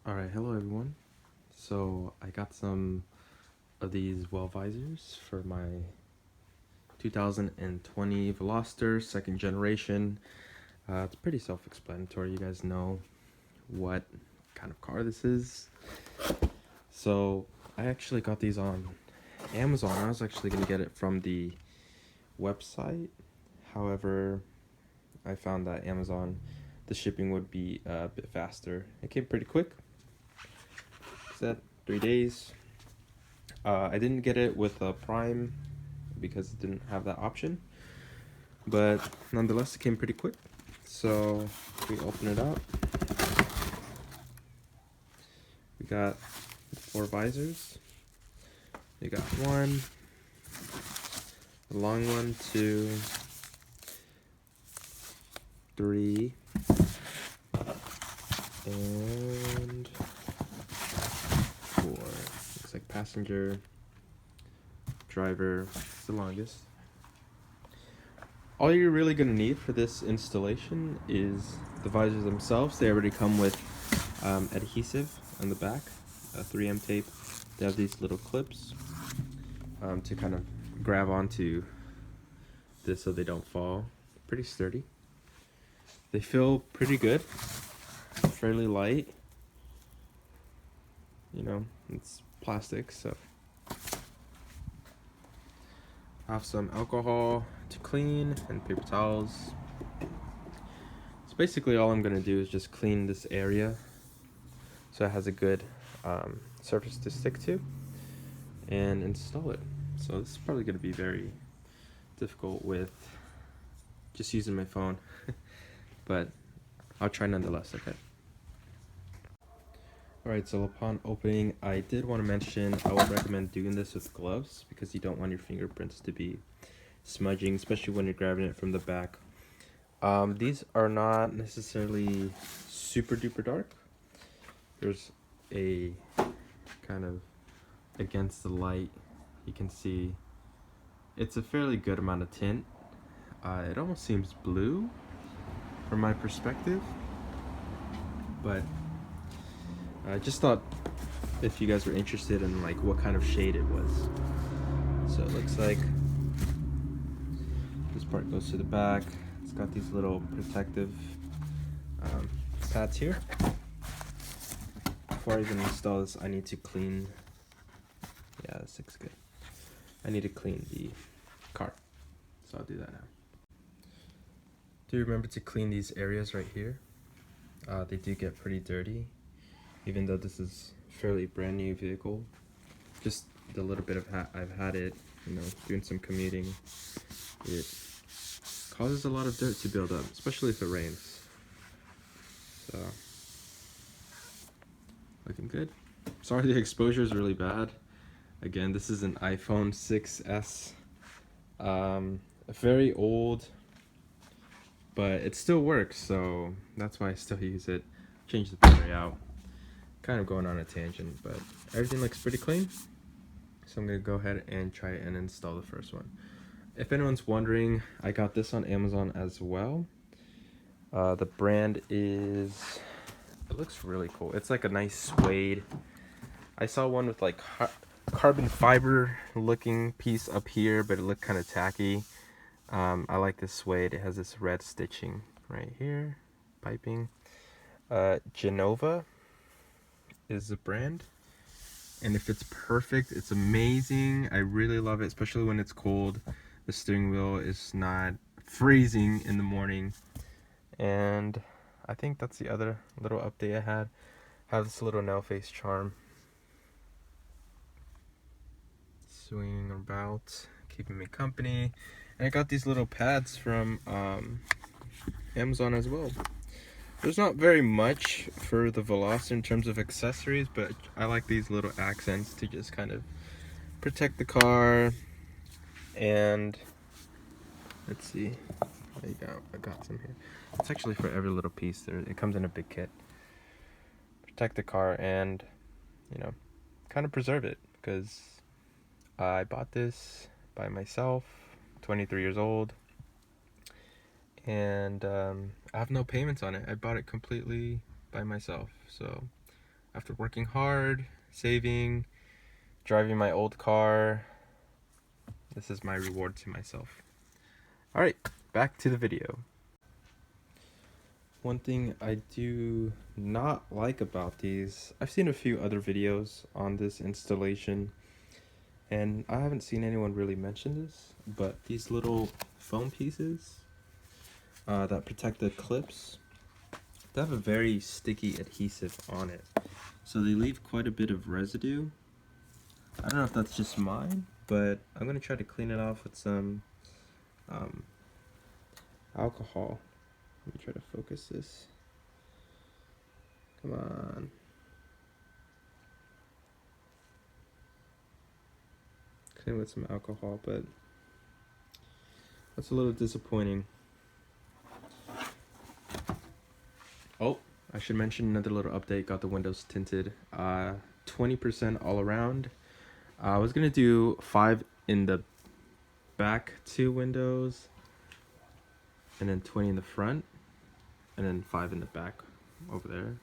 Alright, hello everyone. So I got some of these visors for my 2020 Veloster second generation. It's pretty self-explanatory. You guys know what kind of car this is. So I actually got these on Amazon. I was actually going to get it from the website. However, I found that Amazon, the shipping would be a bit faster. It came pretty quick. Said 3 days. I didn't get it with Prime because it didn't have that option, but nonetheless it came pretty quick. So we open it up. We got 4 visors. We got one, a long one, 2, 3, and 4. Looks like passenger, driver, it's the longest. All you're really going to need for this installation is the visors themselves. They already come with adhesive on the back, 3M tape. They have these little clips to kind of grab onto this so they don't fall. Pretty sturdy. They feel pretty good, fairly light. You know, it's plastic, so I have some alcohol to clean and paper towels. So basically all I'm going to do is just clean this area so it has a good surface to stick to and install it. So this is probably going to be very difficult with just using my phone, but I'll try nonetheless, okay? Alright, so upon opening, I did want to mention I would recommend doing this with gloves because you don't want your fingerprints to be smudging, especially when you're grabbing it from the back. These are not necessarily super duper dark. There's a kind of against the light, you can see it's a fairly good amount of tint. It almost seems blue from my perspective, but I just thought if you guys were interested in like what kind of shade it was. So it looks like this part goes to the back. It's got these little protective pads here. Before I even install this, I need to clean. Yeah, this looks good. I need to clean the car, so I'll do that now. Do remember to clean these areas right here. They do get pretty dirty, even though this is fairly brand new vehicle. Just the little bit of I've had it, you know, doing some commuting, it causes a lot of dirt to build up, especially if it rains. So, looking good. Sorry the exposure is really bad. Again, this is an iPhone 6s, very old, but it still works, so that's why I still use it. Change the battery out. Kind of going on a tangent, but everything looks pretty clean. So I'm gonna go ahead and try and install the first one. If anyone's wondering, I got this on Amazon as well. The brand is, it looks really cool. It's like a nice suede. I saw one with like carbon fiber looking piece up here, but it looked kind of tacky. I like this suede. It has this red stitching right here, piping. Genova is the brand, and if it's perfect, it's amazing. I really love it, especially when it's cold. The steering wheel is not freezing in the morning. And I think that's the other little update I had. Have this little nail face charm swinging about, keeping me company. And I got these little pads from Amazon as well. There's not very much for the Veloster in terms of accessories, but I like these little accents to just kind of protect the car. And let's see, I got some here. It's actually for every little piece there. It comes in a big kit. Protect the car and, you know, kind of preserve it, because I bought this by myself, 23 years old, and I have no payments on it. I bought it completely by myself, so After working hard, saving, driving my old car, this is my reward to myself. Alright, back to the video. One thing I do not like about these, I've seen a few other videos on this installation, and I haven't seen anyone really mention this, but these little foam pieces that protect the clips, they have a very sticky adhesive on it. So they leave quite a bit of residue. I don't know if that's just mine, but I'm gonna try to clean it off with some alcohol. Let me try to focus this. Come on. Clean with some alcohol, but that's a little disappointing. Oh, I should mention another little update. Got the windows tinted. 20% all around. I was gonna do 5 in the back 2 windows, and then 20 in the front, and then 5 in the back over there.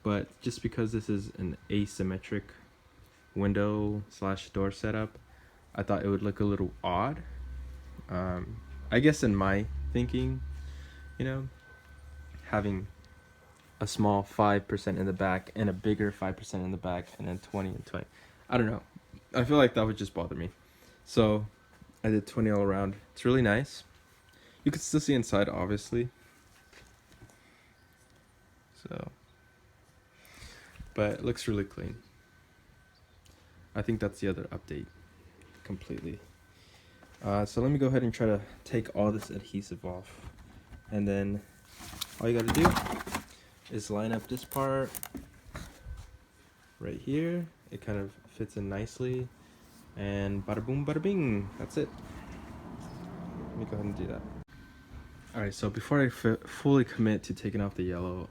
But just because this is an asymmetric window slash door setup, I thought it would look a little odd. I guess in my thinking, you know, having a small 5% in the back and a bigger 5% in the back, and then 20 and 20. I don't know. I feel like that would just bother me. So I did 20 all around. It's really nice. You can still see inside, obviously. So, but it looks really clean. I think that's the other update completely. So let me go ahead and try to take all this adhesive off. And then all you gotta do is line up this part right here. It kind of fits in nicely. And bada boom, bada bing. That's it. Let me go ahead and do that. Alright, so before I fully commit to taking off the yellow,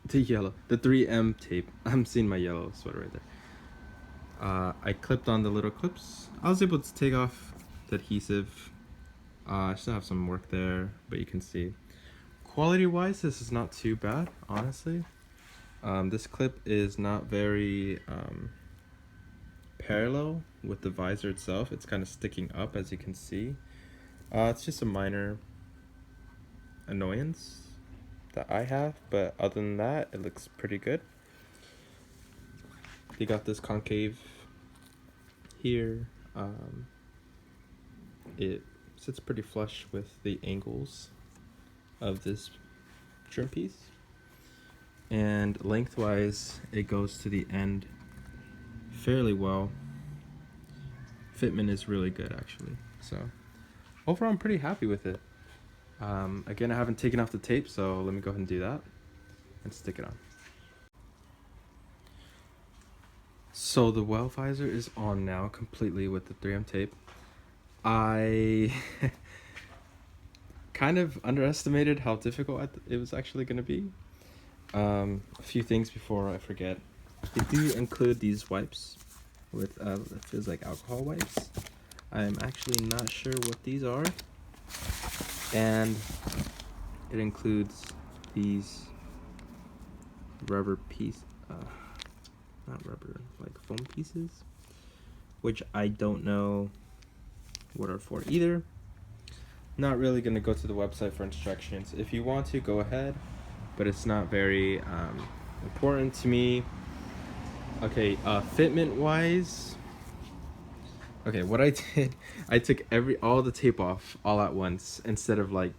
the 3M tape, I'm seeing my yellow sweater right there. I clipped on the little clips. I was able to take off the adhesive. I still have some work there, but you can see. Quality wise, this is not too bad, honestly. This clip is not very parallel with the visor itself. It's kind of sticking up, as you can see. It's just a minor annoyance that I have, but other than that, it looks pretty good. They got this concave here. It sits pretty flush with the angles of this trim piece, and lengthwise it goes to the end fairly well. Fitment is really good, actually. So overall, I'm pretty happy with it. Again, I haven't taken off the tape, so let me go ahead and do that and stick it on. So the well visor is on now completely with the 3M tape. I kind of underestimated how difficult it was actually going to be. A few things before I forget. They do include these wipes with it feels like alcohol wipes. I'm actually not sure what these are. And it includes these rubber not rubber, like foam pieces, which I don't know what are for either. Not really going to go to the website for instructions. If you want to, go ahead, but it's not very important to me. Okay, fitment wise, okay, what I did, I took all the tape off all at once instead of like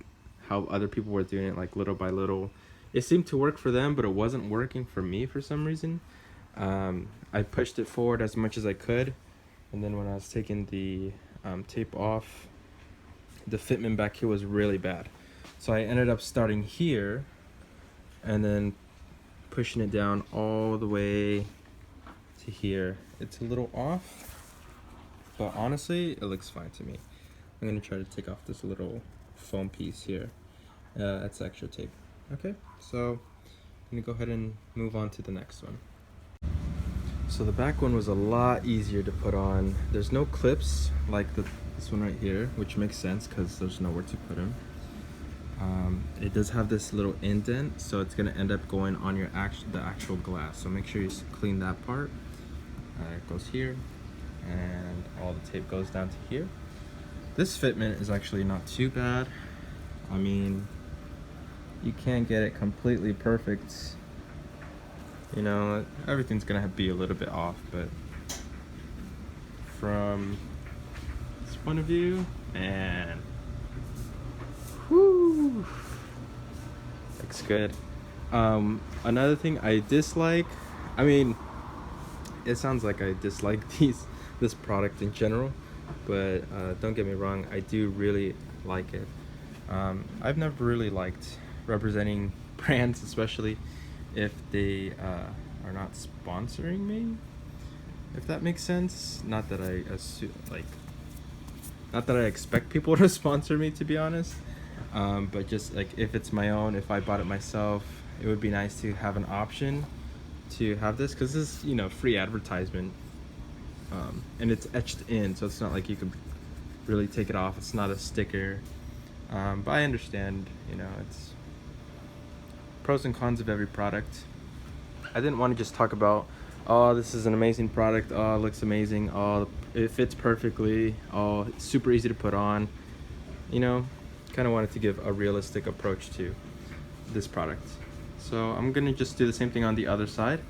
how other people were doing it, like little by little. It seemed to work for them, but it wasn't working for me for some reason. I pushed it forward as much as I could, and then when I was taking the tape off, the fitment back here was really bad. So I ended up starting here and then pushing it down all the way to here. It's a little off, but honestly, it looks fine to me. I'm gonna try to take off this little foam piece here. That's extra tape. Okay, so I'm gonna go ahead and move on to the next one. So the back one was a lot easier to put on. There's no clips like this one right here, which makes sense because there's nowhere to put them. It does have this little indent, so it's gonna end up going on your the actual glass. So make sure you clean that part. It goes here, and all the tape goes down to here. This fitment is actually not too bad. I mean, you can't get it completely perfect. You know, everything's gonna be a little bit off, but from this point of view, and whoo, looks good. Another thing I dislike, I mean, it sounds like I dislike this product in general, but don't get me wrong, I do really like it. I've never really liked representing brands, especially if they are not sponsoring me, if that makes sense. Not that I not that I expect people to sponsor me, to be honest, but just like if it's my own, if I bought it myself, it would be nice to have an option to have this, because this is, you know, free advertisement, and it's etched in, so it's not like you can really take it off. It's not a sticker, but I understand, you know, it's pros and cons of every product. I didn't want to just talk about, oh, this is an amazing product, oh, it looks amazing, oh, it fits perfectly, oh, it's super easy to put on. You know, kind of wanted to give a realistic approach to this product. So I'm gonna just do the same thing on the other side.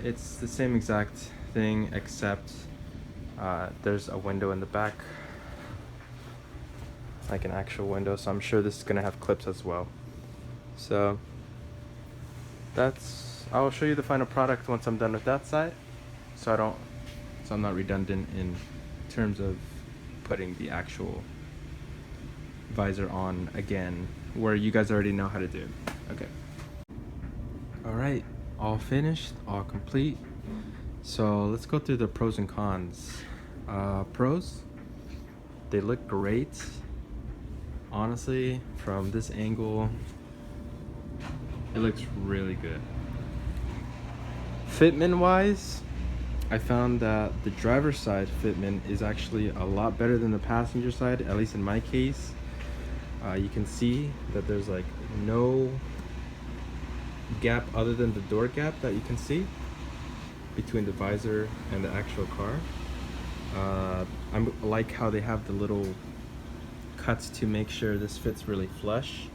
It's the same exact thing, except there's a window in the back, like an actual window, so I'm sure this is gonna have clips as well. So I'll show you the final product once I'm done with that side, so I'm not redundant in terms of putting the actual visor on again, where you guys already know how to do it. Okay. All right, all finished, all complete. So let's go through the pros and cons. Pros, they look great. Honestly, from this angle, it looks really good. Fitment wise, I found that the driver's side fitment is actually a lot better than the passenger side, at least in my case. You can see that there's like no gap other than the door gap that you can see between the visor and the actual car. I like how they have the little cuts to make sure this fits really flush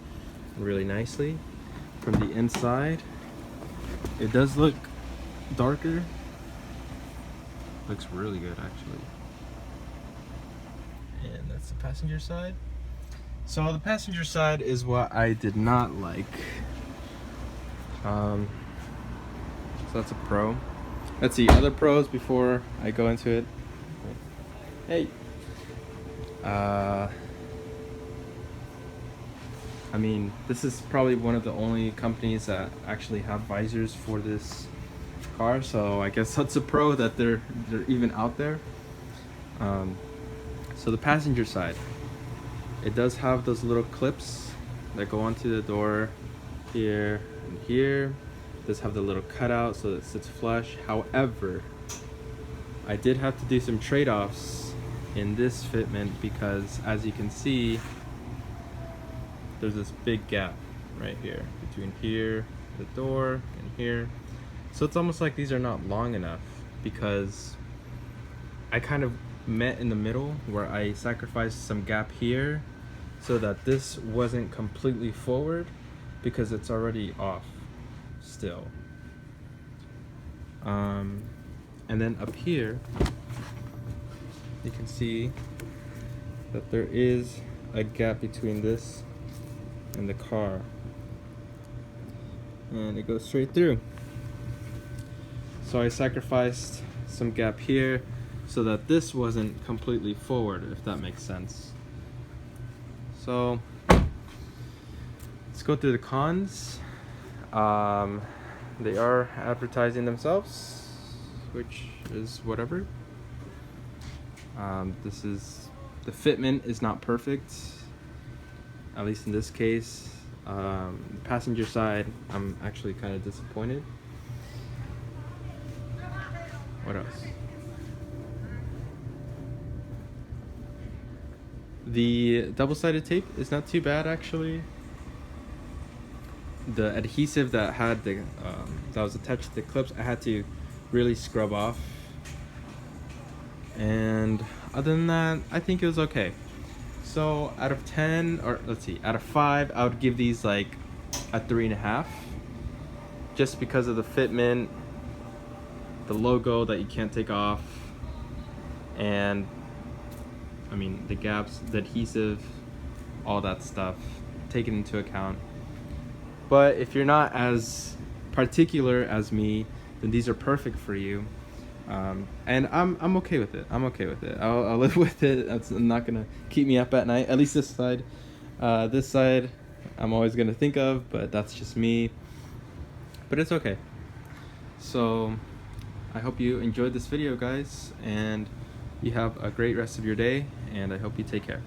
and really nicely. From the inside, it does look darker. Looks really good, actually. And that's the passenger side. So the passenger side is what I did not like. So that's a pro. Let's see other pros before I go into it. Hey. I mean, this is probably one of the only companies that actually have visors for this car, so I guess that's a pro that they're even out there. So the passenger side, it does have those little clips that go onto the door here and here. It does have the little cutout so that it sits flush. However, I did have to do some trade-offs in this fitment, because as you can see, there's this big gap right here between here, the door, and here. So it's almost like these are not long enough, because I kind of met in the middle where I sacrificed some gap here so that this wasn't completely forward, because it's already off still. And then up here you can see that there is a gap between this and the car, and it goes straight through. So I sacrificed some gap here so that this wasn't completely forward, if that makes sense. So let's go through the cons. They are advertising themselves, which is whatever. The fitment is not perfect, at least in this case. The passenger side, I'm actually kind of disappointed. What else? The double-sided tape is not too bad actually. The adhesive that had the that was attached to the clips, I had to really scrub off. And other than that, I think it was okay. So out of 10, or let's see, out of 5, I would give these like a 3.5, just because of the fitment, the logo that you can't take off, and I mean the gaps, the adhesive, all that stuff taken into account. But if you're not as particular as me, then these are perfect for you. And I'm okay with it. I'm okay with it. I'll live with it. It's not gonna keep me up at night. At least this side. This side, I'm always gonna think of, but that's just me. But it's okay. So, I hope you enjoyed this video, guys, and you have a great rest of your day. And I hope you take care.